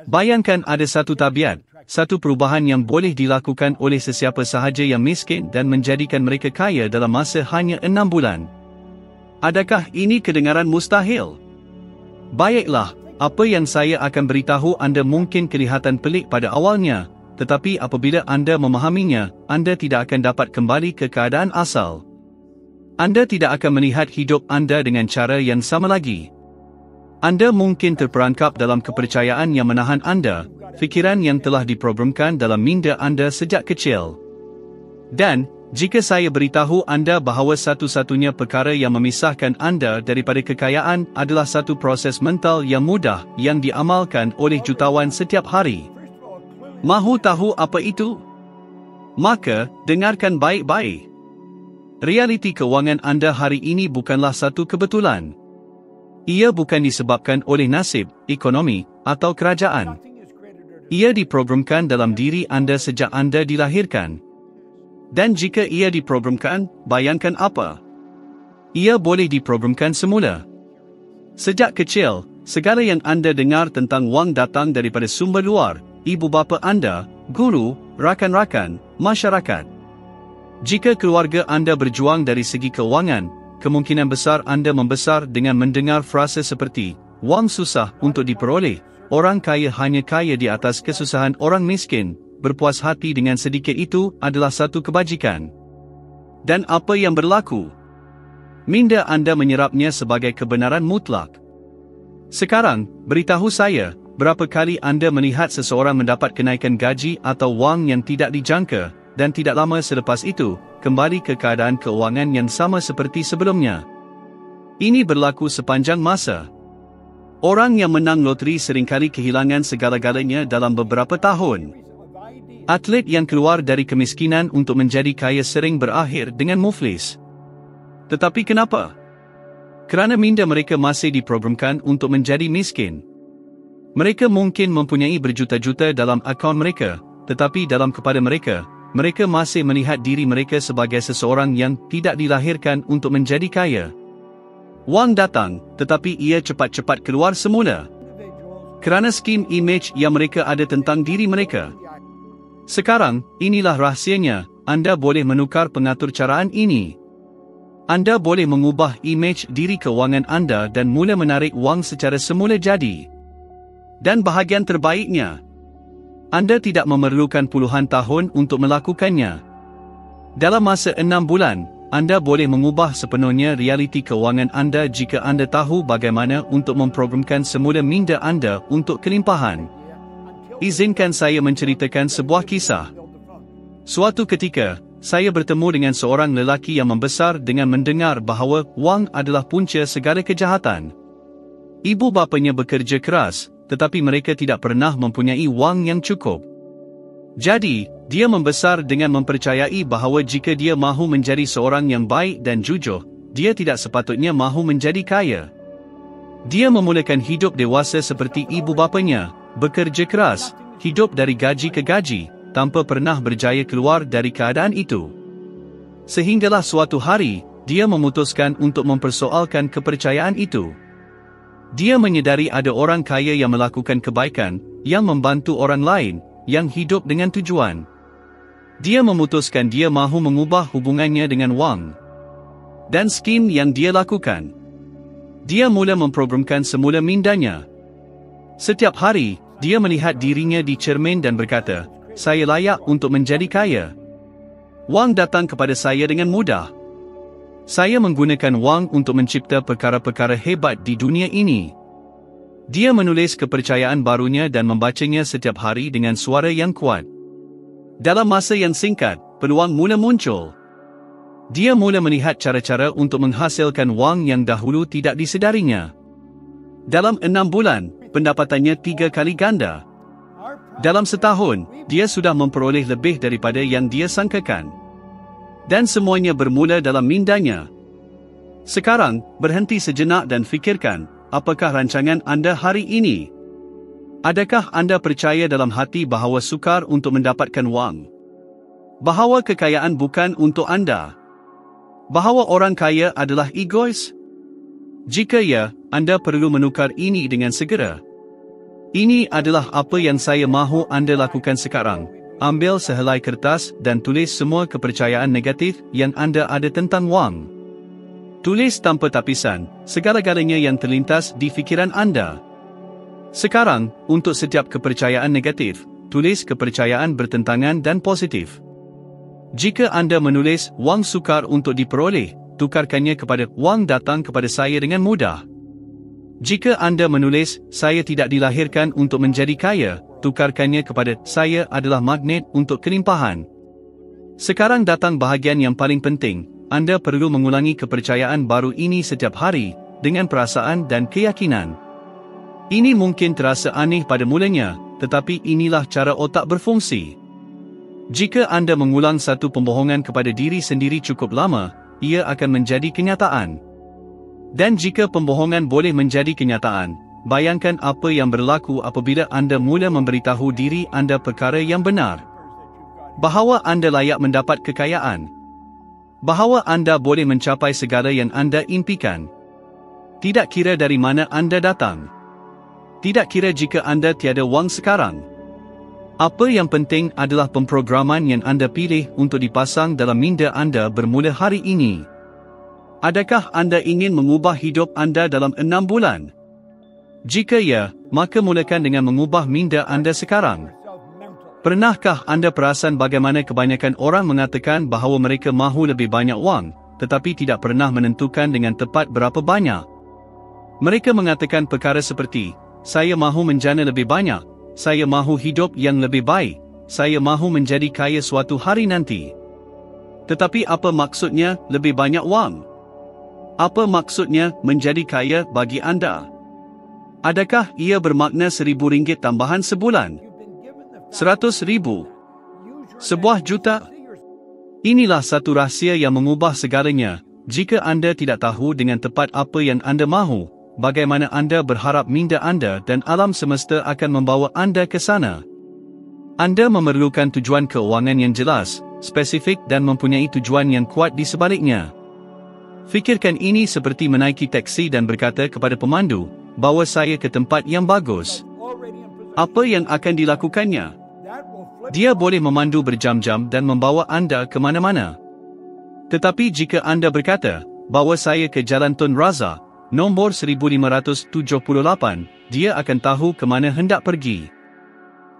Bayangkan ada satu tabiat, satu perubahan yang boleh dilakukan oleh sesiapa sahaja yang miskin dan menjadikan mereka kaya dalam masa hanya 6 bulan. Adakah ini kedengaran mustahil? Baiklah, apa yang saya akan beritahu anda mungkin kelihatan pelik pada awalnya, tetapi apabila anda memahaminya, anda tidak akan dapat kembali ke keadaan asal. Anda tidak akan melihat hidup anda dengan cara yang sama lagi. Anda mungkin terperangkap dalam kepercayaan yang menahan anda, fikiran yang telah diprogramkan dalam minda anda sejak kecil. Dan, jika saya beritahu anda bahawa satu-satunya perkara yang memisahkan anda daripada kekayaan adalah satu proses mental yang mudah yang diamalkan oleh jutawan setiap hari. Mahu tahu apa itu? Maka, dengarkan baik-baik. Realiti kewangan anda hari ini bukanlah satu kebetulan. Ia bukan disebabkan oleh nasib, ekonomi, atau kerajaan. Ia diprogramkan dalam diri anda sejak anda dilahirkan. Dan jika ia diprogramkan, bayangkan apa? Ia boleh diprogramkan semula. Sejak kecil, segala yang anda dengar tentang wang datang daripada sumber luar, ibu bapa anda, guru, rakan-rakan, masyarakat. Jika keluarga anda berjuang dari segi kewangan, kemungkinan besar anda membesar dengan mendengar frasa seperti, wang susah untuk diperoleh, orang kaya hanya kaya di atas kesusahan orang miskin, berpuas hati dengan sedikit itu adalah satu kebajikan. Dan apa yang berlaku? Minda anda menyerapnya sebagai kebenaran mutlak. Sekarang, beritahu saya, berapa kali anda melihat seseorang mendapat kenaikan gaji atau wang yang tidak dijangka, dan tidak lama selepas itu, kembali ke keadaan keuangan yang sama seperti sebelumnya. Ini berlaku sepanjang masa. Orang yang menang loteri seringkali kehilangan segala-galanya dalam beberapa tahun. Atlet yang keluar dari kemiskinan untuk menjadi kaya sering berakhir dengan muflis. Tetapi kenapa? Kerana minda mereka masih diprogramkan untuk menjadi miskin. Mereka mungkin mempunyai berjuta-juta dalam akaun mereka, tetapi dalam kepala mereka, mereka masih melihat diri mereka sebagai seseorang yang tidak dilahirkan untuk menjadi kaya. Wang datang, tetapi ia cepat-cepat keluar semula. Kerana skim imej yang mereka ada tentang diri mereka. Sekarang, inilah rahsianya, anda boleh menukar pengatur caraan ini. Anda boleh mengubah imej diri kewangan anda dan mula menarik wang secara semula jadi. Dan bahagian terbaiknya, anda tidak memerlukan puluhan tahun untuk melakukannya. Dalam masa 6 bulan, anda boleh mengubah sepenuhnya realiti kewangan anda jika anda tahu bagaimana untuk memprogramkan semula minda anda untuk kelimpahan. Izinkan saya menceritakan sebuah kisah. Suatu ketika, saya bertemu dengan seorang lelaki yang membesar dengan mendengar bahawa wang adalah punca segala kejahatan. Ibu bapanya bekerja keras, tetapi mereka tidak pernah mempunyai wang yang cukup. Jadi, dia membesar dengan mempercayai bahawa jika dia mahu menjadi seorang yang baik dan jujur, dia tidak sepatutnya mahu menjadi kaya. Dia memulakan hidup dewasa seperti ibu bapanya, bekerja keras, hidup dari gaji ke gaji, tanpa pernah berjaya keluar dari keadaan itu. Sehinggalah suatu hari, dia memutuskan untuk mempersoalkan kepercayaan itu. Dia menyedari ada orang kaya yang melakukan kebaikan, yang membantu orang lain, yang hidup dengan tujuan. Dia memutuskan dia mahu mengubah hubungannya dengan wang. Dan skim yang dia lakukan. Dia mula memprogramkan semula mindanya. Setiap hari, dia melihat dirinya di cermin dan berkata, saya layak untuk menjadi kaya. Wang datang kepada saya dengan mudah. Saya menggunakan wang untuk mencipta perkara-perkara hebat di dunia ini. Dia menulis kepercayaan barunya dan membacanya setiap hari dengan suara yang kuat. Dalam masa yang singkat, peluang mula muncul. Dia mula melihat cara-cara untuk menghasilkan wang yang dahulu tidak disedarinya. Dalam 6 bulan, pendapatannya 3 kali ganda. Dalam setahun, dia sudah memperoleh lebih daripada yang dia sangkakan. Dan semuanya bermula dalam mindanya. Sekarang, berhenti sejenak dan fikirkan, apakah rancangan anda hari ini? Adakah anda percaya dalam hati bahawa sukar untuk mendapatkan wang? Bahawa kekayaan bukan untuk anda? Bahawa orang kaya adalah egois? Jika ya, anda perlu menukar ini dengan segera. Ini adalah apa yang saya mahu anda lakukan sekarang. Ambil sehelai kertas dan tulis semua kepercayaan negatif yang anda ada tentang wang. Tulis tanpa tapisan, segala-galanya yang terlintas di fikiran anda. Sekarang, untuk setiap kepercayaan negatif, tulis kepercayaan bertentangan dan positif. Jika anda menulis wang sukar untuk diperoleh, tukarkannya kepada wang datang kepada saya dengan mudah. Jika anda menulis saya tidak dilahirkan untuk menjadi kaya, tukarkannya kepada saya adalah magnet untuk kelimpahan. Sekarang datang bahagian yang paling penting. Anda perlu mengulangi kepercayaan baru ini setiap hari dengan perasaan dan keyakinan. Ini mungkin terasa aneh pada mulanya, tetapi inilah cara otak berfungsi. Jika anda mengulang satu pembohongan kepada diri sendiri cukup lama, ia akan menjadi kenyataan. Dan jika pembohongan boleh menjadi kenyataan, bayangkan apa yang berlaku apabila anda mula memberitahu diri anda perkara yang benar. Bahawa anda layak mendapat kekayaan. Bahawa anda boleh mencapai segala yang anda impikan. Tidak kira dari mana anda datang. Tidak kira jika anda tiada wang sekarang. Apa yang penting adalah pemprograman yang anda pilih untuk dipasang dalam minda anda bermula hari ini. Adakah anda ingin mengubah hidup anda dalam 6 bulan? Jika ya, maka mulakan dengan mengubah minda anda sekarang. Pernahkah anda perasan bagaimana kebanyakan orang mengatakan bahawa mereka mahu lebih banyak wang, tetapi tidak pernah menentukan dengan tepat berapa banyak? Mereka mengatakan perkara seperti, saya mahu menjana lebih banyak, saya mahu hidup yang lebih baik, saya mahu menjadi kaya suatu hari nanti. Tetapi apa maksudnya lebih banyak wang? Apa maksudnya menjadi kaya bagi anda? Adakah ia bermakna RM1,000 tambahan sebulan? RM100,000? Sebuah juta? Inilah satu rahsia yang mengubah segalanya. Jika anda tidak tahu dengan tepat apa yang anda mahu, bagaimana anda berharap minda anda dan alam semesta akan membawa anda ke sana? Anda memerlukan tujuan keuangan yang jelas, spesifik dan mempunyai tujuan yang kuat di sebaliknya. Fikirkan ini seperti menaiki teksi dan berkata kepada pemandu, bawa saya ke tempat yang bagus. Apa yang akan dilakukannya? Dia boleh memandu berjam-jam dan membawa anda ke mana-mana. Tetapi jika anda berkata, bawa saya ke Jalan Tun Razak, nombor 1578, dia akan tahu ke mana hendak pergi.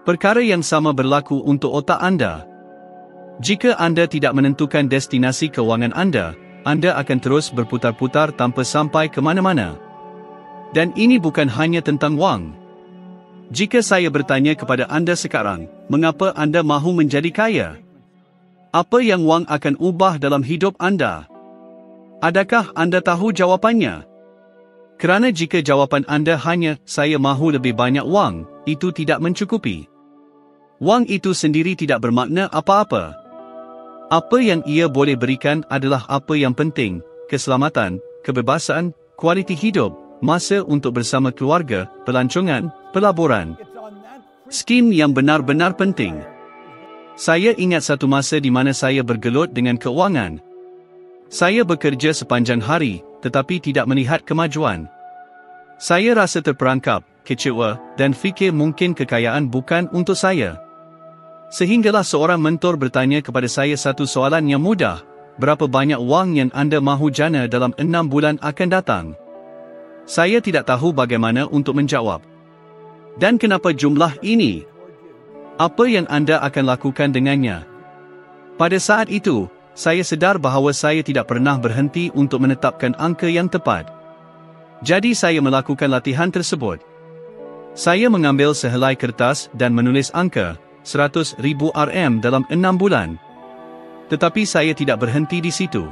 Perkara yang sama berlaku untuk otak anda. Jika anda tidak menentukan destinasi keuangan anda akan terus berputar-putar tanpa sampai ke mana-mana. Dan ini bukan hanya tentang wang. Jika saya bertanya kepada anda sekarang, mengapa anda mahu menjadi kaya? Apa yang wang akan ubah dalam hidup anda? Adakah anda tahu jawapannya? Kerana jika jawapan anda hanya, saya mahu lebih banyak wang, itu tidak mencukupi. Wang itu sendiri tidak bermakna apa-apa. Apa yang ia boleh berikan adalah apa yang penting, keselamatan, kebebasan, kualiti hidup, masa untuk bersama keluarga, pelancongan, pelaburan. Skim yang benar-benar penting. Saya ingat satu masa di mana saya bergelut dengan keuangan. Saya bekerja sepanjang hari, tetapi tidak melihat kemajuan. Saya rasa terperangkap, kecewa, dan fikir mungkin kekayaan bukan untuk saya. Sehinggalah seorang mentor bertanya kepada saya satu soalan yang mudah, berapa banyak wang yang anda mahu jana dalam 6 bulan akan datang? Saya tidak tahu bagaimana untuk menjawab. Dan kenapa jumlah ini? Apa yang anda akan lakukan dengannya? Pada saat itu, saya sedar bahawa saya tidak pernah berhenti untuk menetapkan angka yang tepat. Jadi saya melakukan latihan tersebut. Saya mengambil sehelai kertas dan menulis angka, 100,000 RM dalam 6 bulan. Tetapi saya tidak berhenti di situ.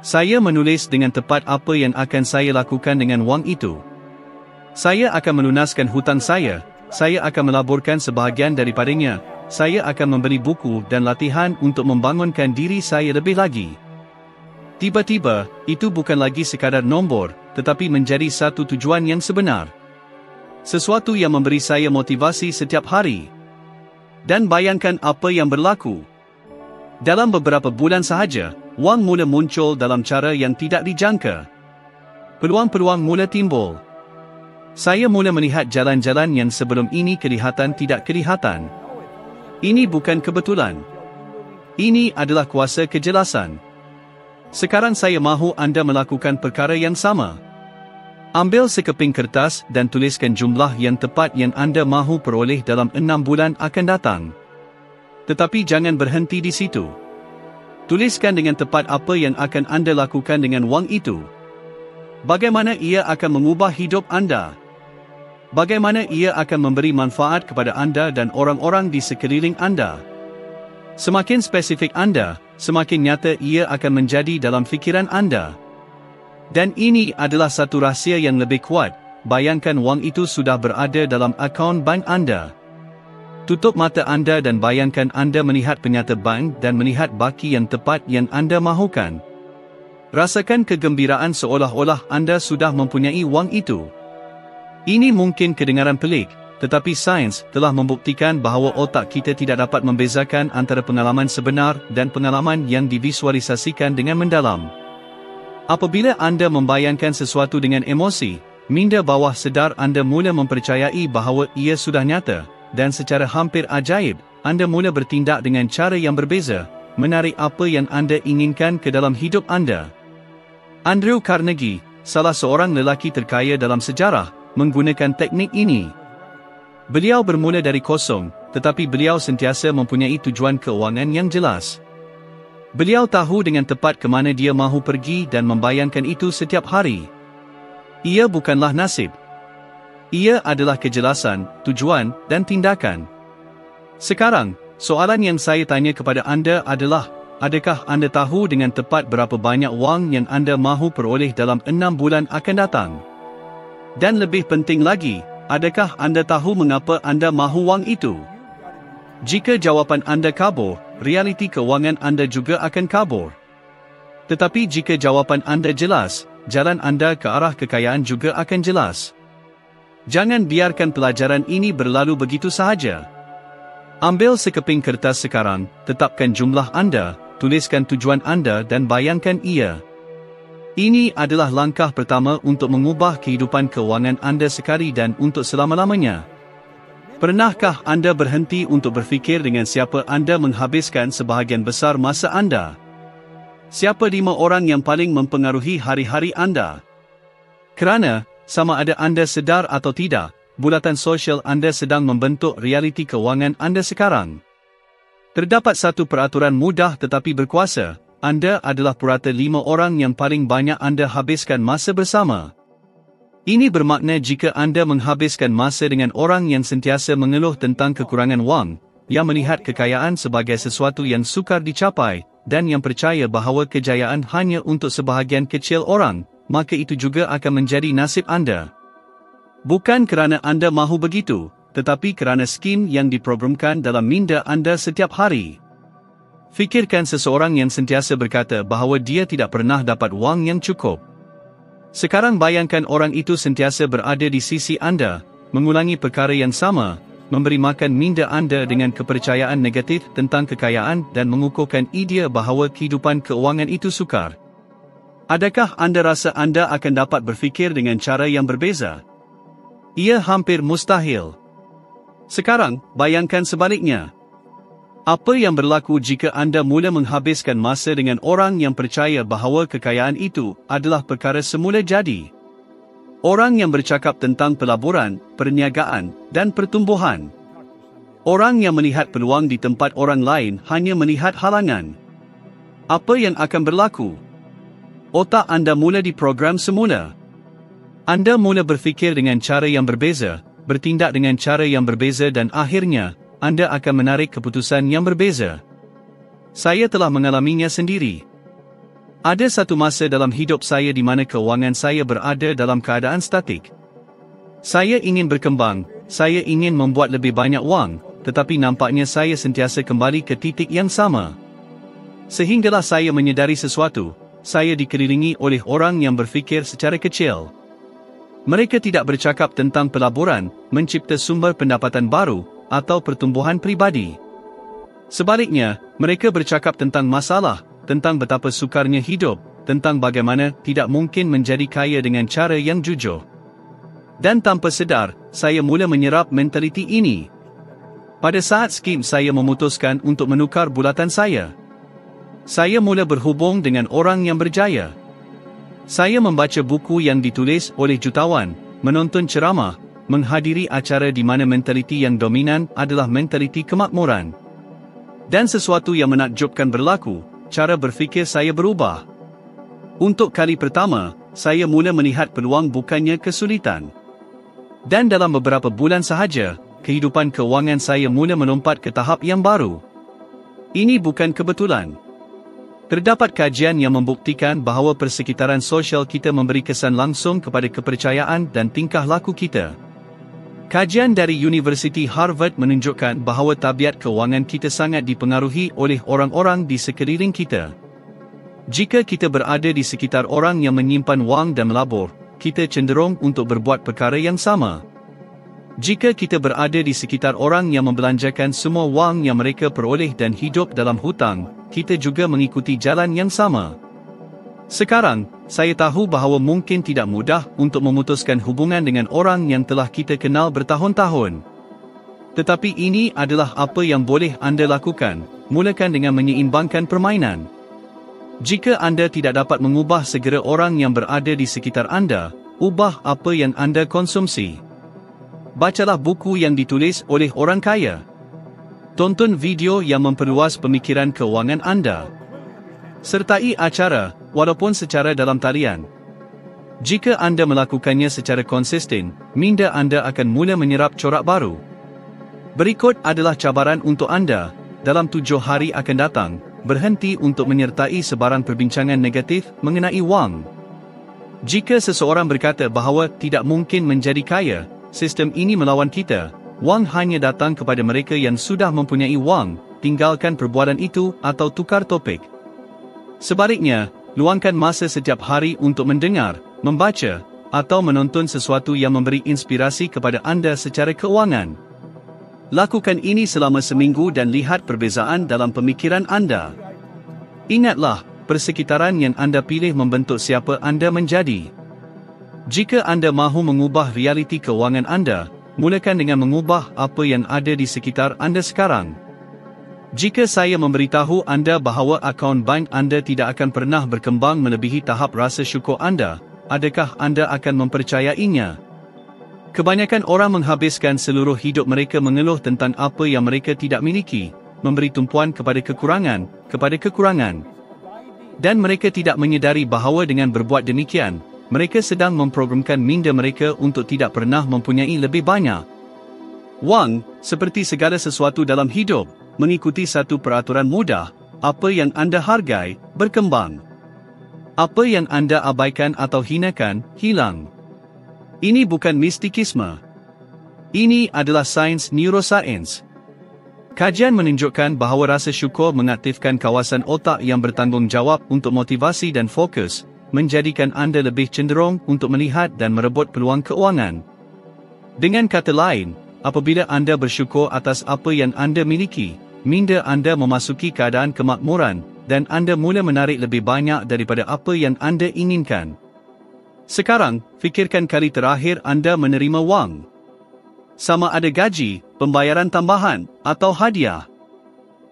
Saya menulis dengan tepat apa yang akan saya lakukan dengan wang itu. Saya akan melunaskan hutang saya akan melaburkan sebahagian daripadanya, saya akan membeli buku dan latihan untuk membangunkan diri saya lebih lagi. Tiba-tiba, itu bukan lagi sekadar nombor, tetapi menjadi satu tujuan yang sebenar. Sesuatu yang memberi saya motivasi setiap hari. Dan bayangkan apa yang berlaku. Dalam beberapa bulan sahaja, wang mula muncul dalam cara yang tidak dijangka. Peluang-peluang mula timbul. Saya mula melihat jalan-jalan yang sebelum ini kelihatan tidak kelihatan. Ini bukan kebetulan. Ini adalah kuasa kejelasan. Sekarang saya mahu anda melakukan perkara yang sama. Ambil sekeping kertas dan tuliskan jumlah yang tepat yang anda mahu peroleh dalam 6 bulan akan datang. Tetapi jangan berhenti di situ. Tuliskan dengan tepat apa yang akan anda lakukan dengan wang itu. Bagaimana ia akan mengubah hidup anda. Bagaimana ia akan memberi manfaat kepada anda dan orang-orang di sekeliling anda. Semakin spesifik anda, semakin nyata ia akan menjadi dalam fikiran anda. Dan ini adalah satu rahsia yang lebih kuat. Bayangkan wang itu sudah berada dalam akaun bank anda. Tutup mata anda dan bayangkan anda melihat penyata bank dan melihat baki yang tepat yang anda mahukan. Rasakan kegembiraan seolah-olah anda sudah mempunyai wang itu. Ini mungkin kedengaran pelik, tetapi sains telah membuktikan bahawa otak kita tidak dapat membezakan antara pengalaman sebenar dan pengalaman yang divisualisasikan dengan mendalam. Apabila anda membayangkan sesuatu dengan emosi, minda bawah sedar anda mula mempercayai bahawa ia sudah nyata. Dan secara hampir ajaib, anda mula bertindak dengan cara yang berbeza, menarik apa yang anda inginkan ke dalam hidup anda. Andrew Carnegie, salah seorang lelaki terkaya dalam sejarah, menggunakan teknik ini. Beliau bermula dari kosong, tetapi beliau sentiasa mempunyai tujuan keuangan yang jelas. Beliau tahu dengan tepat ke mana dia mahu pergi dan membayangkan itu setiap hari. Ia bukanlah nasib. Ia adalah kejelasan, tujuan, dan tindakan. Sekarang, soalan yang saya tanya kepada anda adalah, adakah anda tahu dengan tepat berapa banyak wang yang anda mahu peroleh dalam 6 bulan akan datang? Dan lebih penting lagi, adakah anda tahu mengapa anda mahu wang itu? Jika jawapan anda kabur, realiti keuangan anda juga akan kabur. Tetapi jika jawapan anda jelas, jalan anda ke arah kekayaan juga akan jelas. Jangan biarkan pelajaran ini berlalu begitu sahaja. Ambil sekeping kertas sekarang, tetapkan jumlah anda, tuliskan tujuan anda dan bayangkan ia. Ini adalah langkah pertama untuk mengubah kehidupan keuangan anda sekali dan untuk selama-lamanya. Pernahkah anda berhenti untuk berfikir dengan siapa anda menghabiskan sebahagian besar masa anda? Siapa 5 orang yang paling mempengaruhi hari-hari anda? Kerana, sama ada anda sedar atau tidak, bulatan sosial anda sedang membentuk realiti keuangan anda sekarang. Terdapat satu peraturan mudah tetapi berkuasa, anda adalah purata 5 orang yang paling banyak anda habiskan masa bersama. Ini bermakna jika anda menghabiskan masa dengan orang yang sentiasa mengeluh tentang kekurangan wang, yang melihat kekayaan sebagai sesuatu yang sukar dicapai, dan yang percaya bahawa kejayaan hanya untuk sebahagian kecil orang, maka itu juga akan menjadi nasib anda. Bukan kerana anda mahu begitu, tetapi kerana skim yang diprogramkan dalam minda anda setiap hari. Fikirkan seseorang yang sentiasa berkata bahawa dia tidak pernah dapat wang yang cukup. Sekarang bayangkan orang itu sentiasa berada di sisi anda, mengulangi perkara yang sama, memberi makan minda anda dengan kepercayaan negatif tentang kekayaan dan mengukuhkan idea bahawa kehidupan keuangan itu sukar. Adakah anda rasa anda akan dapat berfikir dengan cara yang berbeza? Ia hampir mustahil. Sekarang, bayangkan sebaliknya. Apa yang berlaku jika anda mula menghabiskan masa dengan orang yang percaya bahawa kekayaan itu adalah perkara semula jadi? Orang yang bercakap tentang pelaburan, perniagaan, dan pertumbuhan. Orang yang melihat peluang di tempat orang lain hanya melihat halangan. Apa yang akan berlaku? Otak anda mula diprogram semula. Anda mula berfikir dengan cara yang berbeza, bertindak dengan cara yang berbeza dan akhirnya, anda akan menarik keputusan yang berbeza. Saya telah mengalaminya sendiri. Ada satu masa dalam hidup saya di mana keuangan saya berada dalam keadaan statik. Saya ingin berkembang, saya ingin membuat lebih banyak wang, tetapi nampaknya saya sentiasa kembali ke titik yang sama. Sehinggalah saya menyedari sesuatu. Saya dikelilingi oleh orang yang berfikir secara kecil. Mereka tidak bercakap tentang pelaburan, mencipta sumber pendapatan baru, atau pertumbuhan pribadi. Sebaliknya, mereka bercakap tentang masalah, tentang betapa sukarnya hidup, tentang bagaimana tidak mungkin menjadi kaya dengan cara yang jujur. Dan tanpa sedar, saya mula menyerap mentaliti ini. Pada saat skip saya memutuskan untuk menukar bulatan saya. Saya mula berhubung dengan orang yang berjaya. Saya membaca buku yang ditulis oleh jutawan, menonton ceramah, menghadiri acara di mana mentaliti yang dominan adalah mentaliti kemakmuran. Dan sesuatu yang menakjubkan berlaku, cara berfikir saya berubah. Untuk kali pertama, saya mula melihat peluang bukannya kesulitan. Dan dalam beberapa bulan sahaja, kehidupan kewangan saya mula melompat ke tahap yang baru. Ini bukan kebetulan. Terdapat kajian yang membuktikan bahawa persekitaran sosial kita memberi kesan langsung kepada kepercayaan dan tingkah laku kita. Kajian dari Universiti Harvard menunjukkan bahawa tabiat kewangan kita sangat dipengaruhi oleh orang-orang di sekeliling kita. Jika kita berada di sekitar orang yang menyimpan wang dan melabur, kita cenderung untuk berbuat perkara yang sama. Jika kita berada di sekitar orang yang membelanjakan semua wang yang mereka peroleh dan hidup dalam hutang, kita juga mengikuti jalan yang sama. Sekarang, saya tahu bahawa mungkin tidak mudah untuk memutuskan hubungan dengan orang yang telah kita kenal bertahun-tahun. Tetapi ini adalah apa yang boleh anda lakukan, mulakan dengan menyeimbangkan permainan. Jika anda tidak dapat mengubah segera orang yang berada di sekitar anda, ubah apa yang anda konsumsi. Bacalah buku yang ditulis oleh orang kaya. Tonton video yang memperluas pemikiran kewangan anda. Sertai acara, walaupun secara dalam talian. Jika anda melakukannya secara konsisten, minda anda akan mula menyerap corak baru. Berikut adalah cabaran untuk anda, dalam 7 hari akan datang, berhenti untuk menyertai sebarang perbincangan negatif mengenai wang. Jika seseorang berkata bahawa tidak mungkin menjadi kaya, sistem ini melawan kita. Wang hanya datang kepada mereka yang sudah mempunyai wang. Tinggalkan perbuatan itu atau tukar topik. Sebaliknya, luangkan masa setiap hari untuk mendengar, membaca, atau menonton sesuatu yang memberi inspirasi kepada anda secara kewangan. Lakukan ini selama seminggu dan lihat perbezaan dalam pemikiran anda. Ingatlah, persekitaran yang anda pilih membentuk siapa anda menjadi. Jika anda mahu mengubah realiti kewangan anda, mulakan dengan mengubah apa yang ada di sekitar anda sekarang. Jika saya memberitahu anda bahawa akaun bank anda tidak akan pernah berkembang melebihi tahap rasa syukur anda, adakah anda akan mempercayainya? Kebanyakan orang menghabiskan seluruh hidup mereka mengeluh tentang apa yang mereka tidak miliki, memberi tumpuan kepada kekurangan. Dan mereka tidak menyedari bahawa dengan berbuat demikian, mereka sedang memprogramkan minda mereka untuk tidak pernah mempunyai lebih banyak. Wang, seperti segala sesuatu dalam hidup, mengikuti satu peraturan mudah: apa yang anda hargai, berkembang. Apa yang anda abaikan atau hinakan, hilang. Ini bukan mistikisme. Ini adalah sains neuroscience. Kajian menunjukkan bahawa rasa syukur mengaktifkan kawasan otak yang bertanggungjawab untuk motivasi dan fokus, menjadikan anda lebih cenderung untuk melihat dan merebut peluang keuangan. Dengan kata lain, apabila anda bersyukur atas apa yang anda miliki, minda anda memasuki keadaan kemakmuran, dan anda mula menarik lebih banyak daripada apa yang anda inginkan. Sekarang, fikirkan kali terakhir anda menerima wang. Sama ada gaji, pembayaran tambahan, atau hadiah.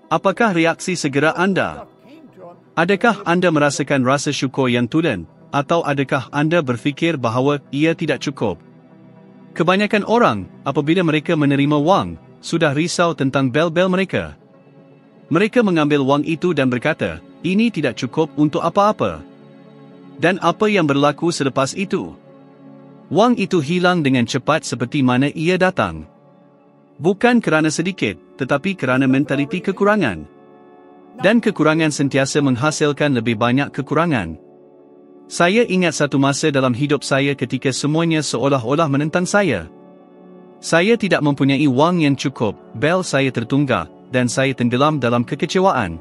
Apakah reaksi segera anda? Adakah anda merasakan rasa syukur yang tulen, atau adakah anda berfikir bahawa ia tidak cukup? Kebanyakan orang, apabila mereka menerima wang, sudah risau tentang bel-bel mereka. Mereka mengambil wang itu dan berkata, ini tidak cukup untuk apa-apa. Dan apa yang berlaku selepas itu? Wang itu hilang dengan cepat seperti mana ia datang. Bukan kerana sedikit, tetapi kerana mentaliti kekurangan. Dan kekurangan sentiasa menghasilkan lebih banyak kekurangan. Saya ingat satu masa dalam hidup saya ketika semuanya seolah-olah menentang saya. Saya tidak mempunyai wang yang cukup, bel saya tertunggak, dan saya tenggelam dalam kekecewaan.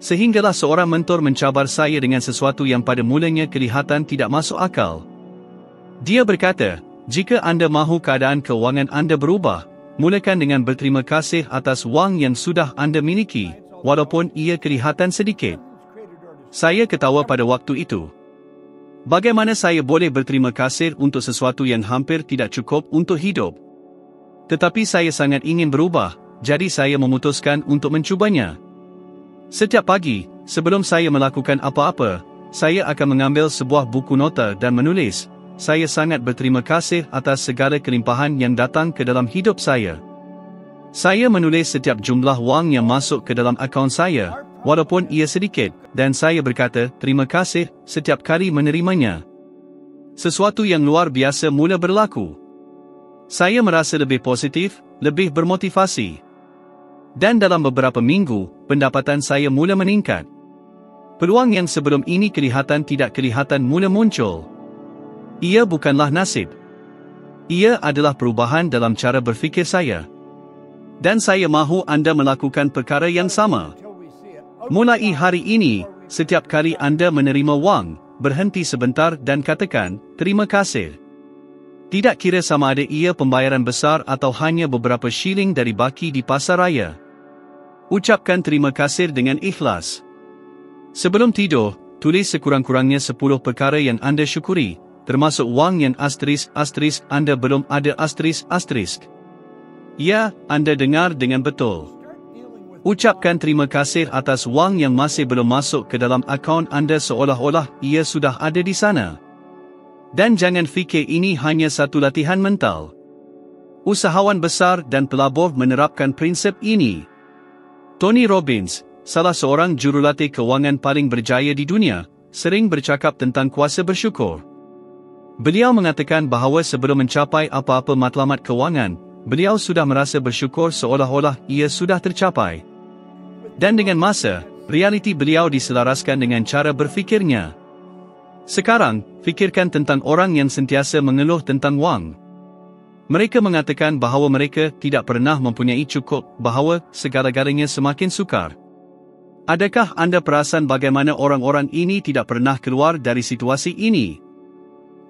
Sehinggalah seorang mentor mencabar saya dengan sesuatu yang pada mulanya kelihatan tidak masuk akal. Dia berkata, jika anda mahu keadaan kewangan anda berubah, mulakan dengan berterima kasih atas wang yang sudah anda miliki, walaupun ia kelihatan sedikit. Saya ketawa pada waktu itu. Bagaimana saya boleh berterima kasih untuk sesuatu yang hampir tidak cukup untuk hidup? Tetapi saya sangat ingin berubah, jadi saya memutuskan untuk mencubanya. Setiap pagi, sebelum saya melakukan apa-apa, saya akan mengambil sebuah buku nota dan menulis, saya sangat berterima kasih atas segala kelimpahan yang datang ke dalam hidup saya. Saya menulis setiap jumlah wang yang masuk ke dalam akaun saya, walaupun ia sedikit, dan saya berkata, terima kasih, setiap kali menerimanya. Sesuatu yang luar biasa mula berlaku. Saya merasa lebih positif, lebih bermotivasi. Dan dalam beberapa minggu, pendapatan saya mula meningkat. Peluang yang sebelum ini kelihatan tidak kelihatan mula muncul. Ia bukanlah nasib. Ia adalah perubahan dalam cara berfikir saya. Dan saya mahu anda melakukan perkara yang sama. Mulai hari ini, setiap kali anda menerima wang, berhenti sebentar dan katakan, terima kasih. Tidak kira sama ada ia pembayaran besar atau hanya beberapa shilling dari baki di pasar raya. Ucapkan terima kasih dengan ikhlas. Sebelum tidur, tulis sekurang-kurangnya 10 perkara yang anda syukuri, termasuk wang yang asterisk anda belum ada asterisk. Ya, anda dengar dengan betul. Ucapkan terima kasih atas wang yang masih belum masuk ke dalam akaun anda seolah-olah ia sudah ada di sana. Dan jangan fikir ini hanya satu latihan mental. Usahawan besar dan pelabur menerapkan prinsip ini. Tony Robbins, salah seorang jurulatih kewangan paling berjaya di dunia, sering bercakap tentang kuasa bersyukur. Beliau mengatakan bahawa sebelum mencapai apa-apa matlamat kewangan, beliau sudah merasa bersyukur seolah-olah ia sudah tercapai. Dan dengan masa, realiti beliau diselaraskan dengan cara berfikirnya. Sekarang, fikirkan tentang orang yang sentiasa mengeluh tentang wang. Mereka mengatakan bahawa mereka tidak pernah mempunyai cukup, bahawa segala-galanya semakin sukar. Adakah anda perasan bagaimana orang-orang ini tidak pernah keluar dari situasi ini?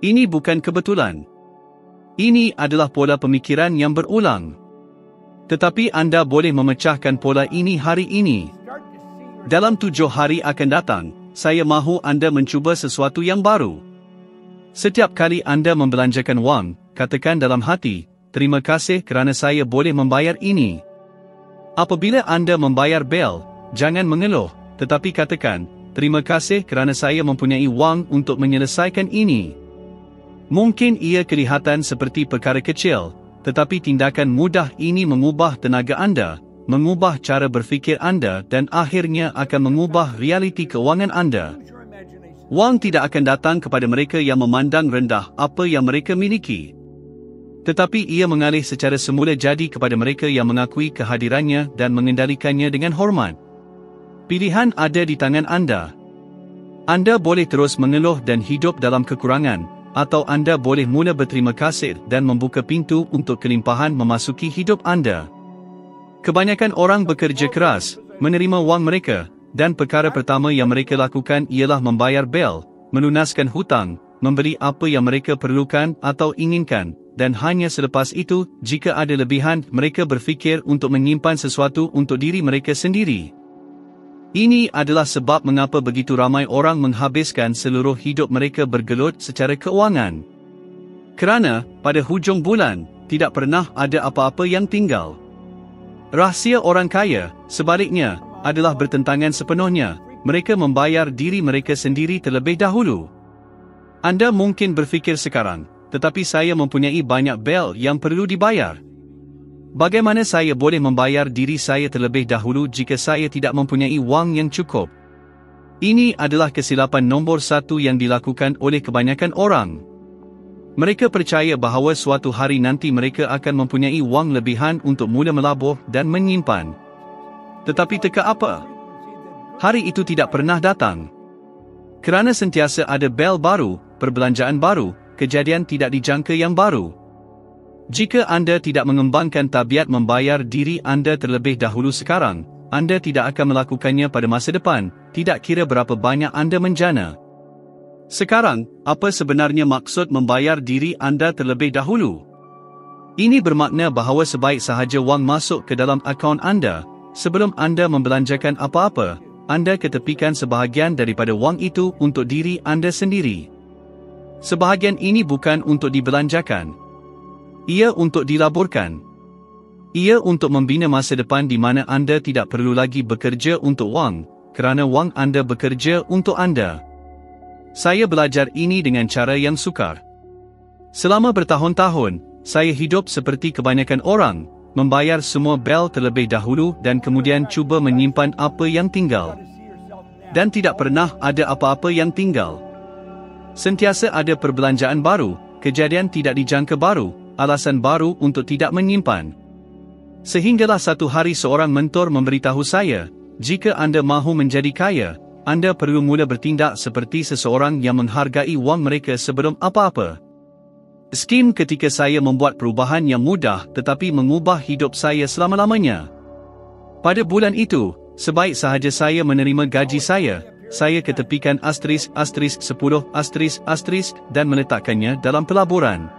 Ini bukan kebetulan. Ini adalah pola pemikiran yang berulang. Tetapi anda boleh memecahkan pola ini hari ini. Dalam 7 hari akan datang, saya mahu anda mencuba sesuatu yang baru. Setiap kali anda membelanjakan wang, katakan dalam hati, terima kasih kerana saya boleh membayar ini. Apabila anda membayar bil, jangan mengeluh, tetapi katakan, terima kasih kerana saya mempunyai wang untuk menyelesaikan ini. Mungkin ia kelihatan seperti perkara kecil, tetapi tindakan mudah ini mengubah tenaga anda, mengubah cara berfikir anda dan akhirnya akan mengubah realiti kewangan anda. Wang tidak akan datang kepada mereka yang memandang rendah apa yang mereka miliki. Tetapi ia mengalih secara semula jadi kepada mereka yang mengakui kehadirannya dan mengendalikannya dengan hormat. Pilihan ada di tangan anda. Anda boleh terus mengeluh dan hidup dalam kekurangan, atau anda boleh mula berterima kasih dan membuka pintu untuk kelimpahan memasuki hidup anda. Kebanyakan orang bekerja keras, menerima wang mereka, dan perkara pertama yang mereka lakukan ialah membayar bil, melunaskan hutang, membeli apa yang mereka perlukan atau inginkan, dan hanya selepas itu, jika ada lebihan, mereka berfikir untuk menyimpan sesuatu untuk diri mereka sendiri. Ini adalah sebab mengapa begitu ramai orang menghabiskan seluruh hidup mereka bergelut secara keuangan. Kerana, pada hujung bulan, tidak pernah ada apa-apa yang tinggal. Rahsia orang kaya, sebaliknya, adalah bertentangan sepenuhnya. Mereka membayar diri mereka sendiri terlebih dahulu. Anda mungkin berfikir sekarang, tetapi saya mempunyai banyak bil yang perlu dibayar. Bagaimana saya boleh membayar diri saya terlebih dahulu jika saya tidak mempunyai wang yang cukup? Ini adalah kesilapan nombor 1 yang dilakukan oleh kebanyakan orang. Mereka percaya bahawa suatu hari nanti mereka akan mempunyai wang lebihan untuk mula melabur dan menyimpan. Tetapi teka apa? Hari itu tidak pernah datang. Kerana sentiasa ada bil baru, perbelanjaan baru, kejadian tidak dijangka yang baru. Jika anda tidak mengembangkan tabiat membayar diri anda terlebih dahulu sekarang, anda tidak akan melakukannya pada masa depan, tidak kira berapa banyak anda menjana. Sekarang, apa sebenarnya maksud membayar diri anda terlebih dahulu? Ini bermakna bahawa sebaik sahaja wang masuk ke dalam akaun anda, sebelum anda membelanjakan apa-apa, anda ketepikan sebahagian daripada wang itu untuk diri anda sendiri. Sebahagian ini bukan untuk dibelanjakan. Ia untuk dilaburkan. Ia untuk membina masa depan di mana anda tidak perlu lagi bekerja untuk wang, kerana wang anda bekerja untuk anda. Saya belajar ini dengan cara yang sukar. Selama bertahun-tahun, saya hidup seperti kebanyakan orang, membayar semua bil terlebih dahulu dan kemudian cuba menyimpan apa yang tinggal. Dan tidak pernah ada apa-apa yang tinggal. Sentiasa ada perbelanjaan baru, kejadian tidak dijangka baru, alasan baru untuk tidak menyimpan. Sehinggalah satu hari seorang mentor memberitahu saya, jika anda mahu menjadi kaya, anda perlu mula bertindak seperti seseorang yang menghargai wang mereka sebelum apa-apa. Skim ketika saya membuat perubahan yang mudah tetapi mengubah hidup saya selama-lamanya. Pada bulan itu, sebaik sahaja saya menerima gaji saya ketepikan **10** dan meletakkannya dalam pelaburan.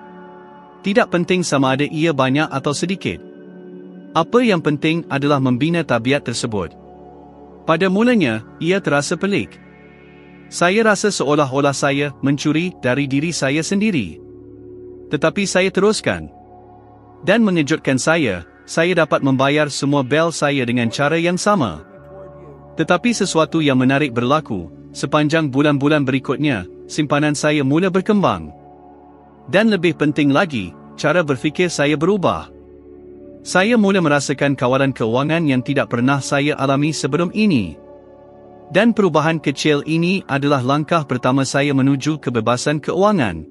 Tidak penting sama ada ia banyak atau sedikit. Apa yang penting adalah membina tabiat tersebut. Pada mulanya, ia terasa pelik. Saya rasa seolah-olah saya mencuri dari diri saya sendiri. Tetapi saya teruskan. Dan mengejutkan saya dapat membayar semua bil saya dengan cara yang sama. Tetapi sesuatu yang menarik berlaku, sepanjang bulan-bulan berikutnya, simpanan saya mula berkembang. Dan lebih penting lagi, cara berfikir saya berubah. Saya mula merasakan kawalan keuangan yang tidak pernah saya alami sebelum ini. Dan perubahan kecil ini adalah langkah pertama saya menuju kebebasan keuangan.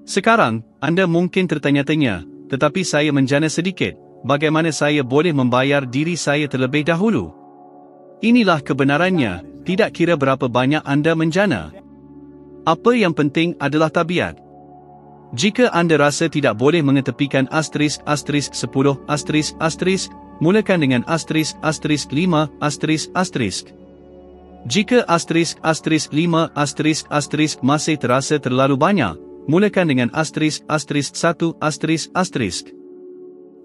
Sekarang, anda mungkin tertanya-tanya, tetapi saya menjana sedikit, bagaimana saya boleh membayar diri saya terlebih dahulu? Inilah kebenarannya, tidak kira berapa banyak anda menjana. Apa yang penting adalah tabiat. Jika anda rasa tidak boleh mengetepikan **10**, mulakan dengan *5**. Jika *5** masih terasa terlalu banyak, mulakan dengan *1*.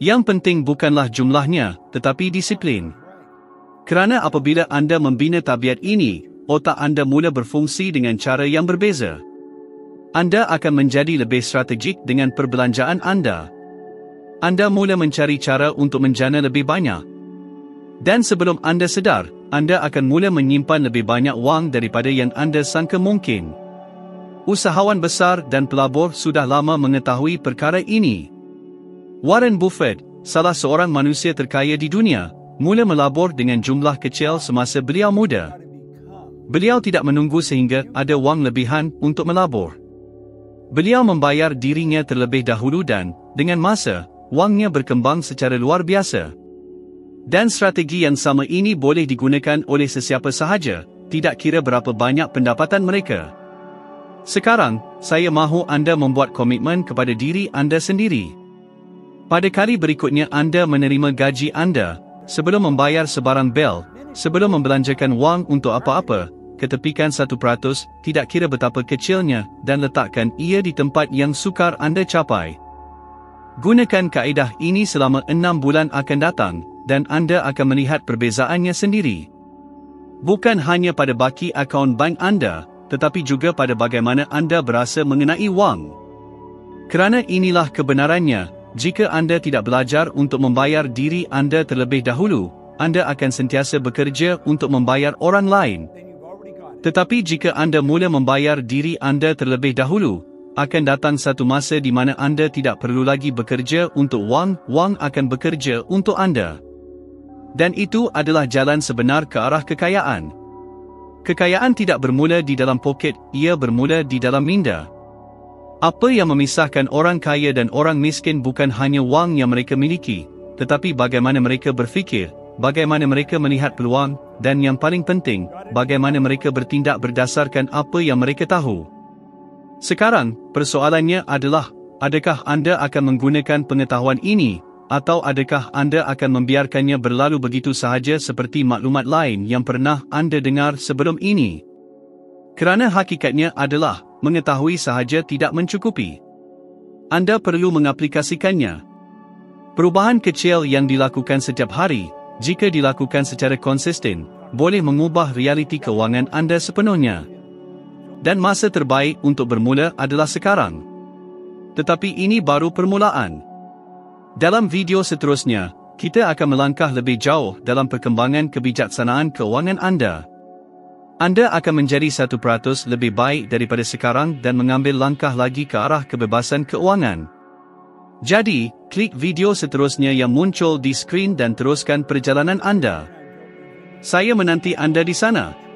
Yang penting bukanlah jumlahnya, tetapi disiplin. Kerana apabila anda membina tabiat ini, otak anda mula berfungsi dengan cara yang berbeza. Anda akan menjadi lebih strategik dengan perbelanjaan anda. Anda mula mencari cara untuk menjana lebih banyak. Dan sebelum anda sedar, anda akan mula menyimpan lebih banyak wang daripada yang anda sangka mungkin. Usahawan besar dan pelabur sudah lama mengetahui perkara ini. Warren Buffett, salah seorang manusia terkaya di dunia, mula melabur dengan jumlah kecil semasa beliau muda. Beliau tidak menunggu sehingga ada wang lebihan untuk melabur. Beliau membayar dirinya terlebih dahulu dan, dengan masa, wangnya berkembang secara luar biasa. Dan strategi yang sama ini boleh digunakan oleh sesiapa sahaja, tidak kira berapa banyak pendapatan mereka. Sekarang, saya mahu anda membuat komitmen kepada diri anda sendiri. Pada kali berikutnya anda menerima gaji anda, sebelum membayar sebarang bil, sebelum membelanjakan wang untuk apa-apa, ketepikan 1%, tidak kira betapa kecilnya, dan letakkan ia di tempat yang sukar anda capai. Gunakan kaedah ini selama 6 bulan akan datang, dan anda akan melihat perbezaannya sendiri. Bukan hanya pada baki akaun bank anda, tetapi juga pada bagaimana anda berasa mengenai wang. Kerana inilah kebenarannya, jika anda tidak belajar untuk membayar diri anda terlebih dahulu, anda akan sentiasa bekerja untuk membayar orang lain. Tetapi jika anda mula membayar diri anda terlebih dahulu, akan datang satu masa di mana anda tidak perlu lagi bekerja untuk wang, wang akan bekerja untuk anda. Dan itu adalah jalan sebenar ke arah kekayaan. Kekayaan tidak bermula di dalam poket, ia bermula di dalam minda. Apa yang memisahkan orang kaya dan orang miskin bukan hanya wang yang mereka miliki, tetapi bagaimana mereka berfikir, bagaimana mereka melihat peluang, dan yang paling penting, bagaimana mereka bertindak berdasarkan apa yang mereka tahu. Sekarang, persoalannya adalah, adakah anda akan menggunakan pengetahuan ini, atau adakah anda akan membiarkannya berlalu begitu sahaja seperti maklumat lain yang pernah anda dengar sebelum ini? Kerana hakikatnya adalah, mengetahui sahaja tidak mencukupi. Anda perlu mengaplikasikannya. Perubahan kecil yang dilakukan setiap hari, jika dilakukan secara konsisten, boleh mengubah realiti keuangan anda sepenuhnya. Dan masa terbaik untuk bermula adalah sekarang. Tetapi ini baru permulaan. Dalam video seterusnya, kita akan melangkah lebih jauh dalam perkembangan kebijaksanaan keuangan anda. Anda akan menjadi 1% lebih baik daripada sekarang dan mengambil langkah lagi ke arah kebebasan keuangan. Jadi, klik video seterusnya yang muncul di skrin dan teruskan perjalanan anda. Saya menanti anda di sana.